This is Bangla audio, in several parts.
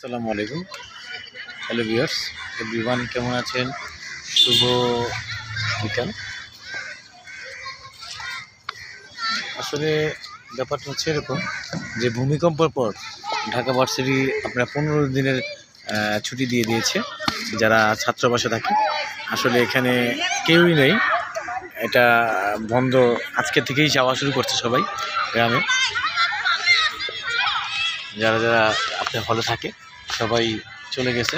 আসসালামু আলাইকুম। হ্যালো ভিউয়ার্স, এভরিওয়ান কেমন আছেন? শুভ বিকাল। আসলে ব্যাপারটা হচ্ছে এরকম যে ভূমিকম্পের পর ঢাকা ভার্সিটি আপনার 15 দিনের ছুটি দিয়ে দিয়েছে যারা ছাত্রাবাসে থাকে। আসলে এখানে কেউই নেই, এটা বন্ধ। আজকে থেকেই যাওয়া শুরু করছে সবাই গ্রামে, যারা যারা আপনার হলে থাকে সবাই চলে গেছে,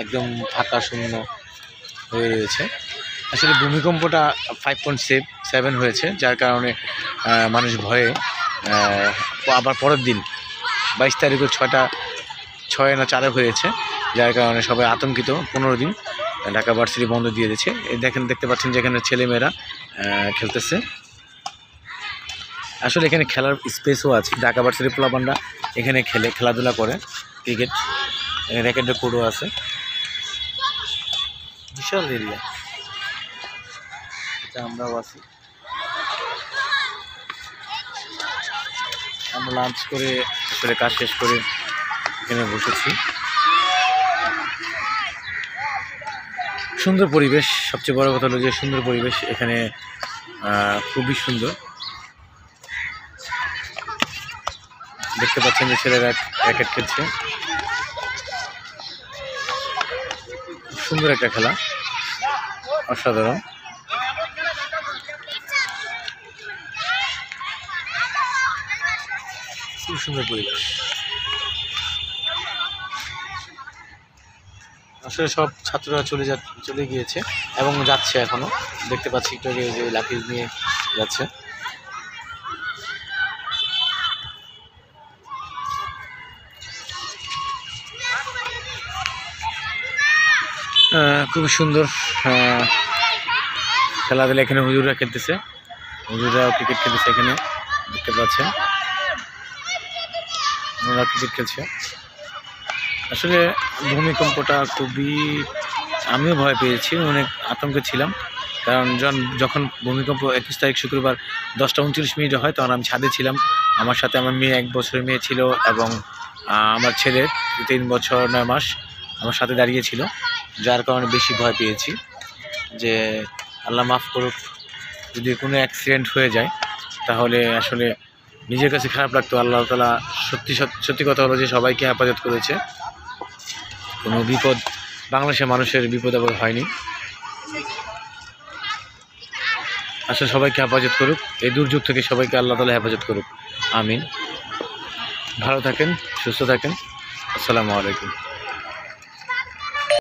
একদম ফাঁকা শূন্য হয়ে রয়েছে। আসলে ভূমিকম্পটা 5.7 হয়েছে, যার কারণে মানুষ ভয়ে আবার পরের দিন 22 তারিখও 6 না 4 হয়েছে, যার কারণে সবাই আতঙ্কিত। 15 দিন ঢাকা ভার্সিটি বন্ধ দিয়ে দিয়েছে। দেখতে পাচ্ছেন যেখানে ছেলেমেয়েরা খেলতেছে। আসলে এখানে খেলার স্পেসও আছে, ঢাকা ভার্সিটি পোলাপানরা এখানে খেলাধুলা করে, ক্রিকেট, র্যাকেটের কোর্টও আছে, বিশাল এরিয়া। এটা আমরাও আছি, আমরা লাঞ্চ করে আসলে কাজ শেষ করে এখানে বসেছি। সুন্দর পরিবেশ, সবচেয়ে বড় কথা হলো যে সুন্দর পরিবেশ এখানে, খুবই সুন্দর। দেখতে পাচ্ছেন যে ছেলেরা র্যাকেট খেলছে, সুন্দর একটা খেলা, অসাধারণ। খুব সুন্দর পরিবেশ। আসলে সব ছাত্ররা চলে গিয়েছে এবং যাচ্ছে এখনো, দেখতে পাচ্ছি একটু আগে যে লাকিজ নিয়ে যাচ্ছে। খুবই সুন্দর খেলাধুলা এখানে। হুজুররা খেলতেছে, হুজুররাও ক্রিকেট খেলতেছে এখানে, দেখতে পাচ্ছেন ওরা ক্রিকেট খেলছে। আসলে ভূমিকম্পটা খুবই, আমিও ভয় পেয়েছি, অনেক আতঙ্কে ছিলাম। কারণ যখন ভূমিকম্প 21 তারিখ শুক্রবার 10:39 হয়, তখন আমি ছাদে ছিলাম। আমার সাথে আমার মেয়ে, 1 বছরের মেয়ে ছিল, এবং আমার ছেলে 3 বছর 9 মাস আমার সাথে দাঁড়িয়েছিল, যার কারণে বেশি ভয় পেয়েছি যে আল্লাহ মাফ করুক, যদি কোনো অ্যাক্সিডেন্ট হয়ে যায় তাহলে আসলে নিজের কাছে খারাপ লাগতো। আল্লাহ তাআলা সত্যি কথা হলো যে সবাইকে হেফাজত করেছে, কোনো বিপদ বাংলাদেশের মানুষের বিপদ আপদ হয়নি। আসলে সবাইকে হেফাজত করুক, এই দুর্যোগ থেকে সবাইকে আল্লাহ তাআলা হেফাজত করুক, আমিন। ভালো থাকেন, সুস্থ থাকেন। আসসালামু আলাইকুম।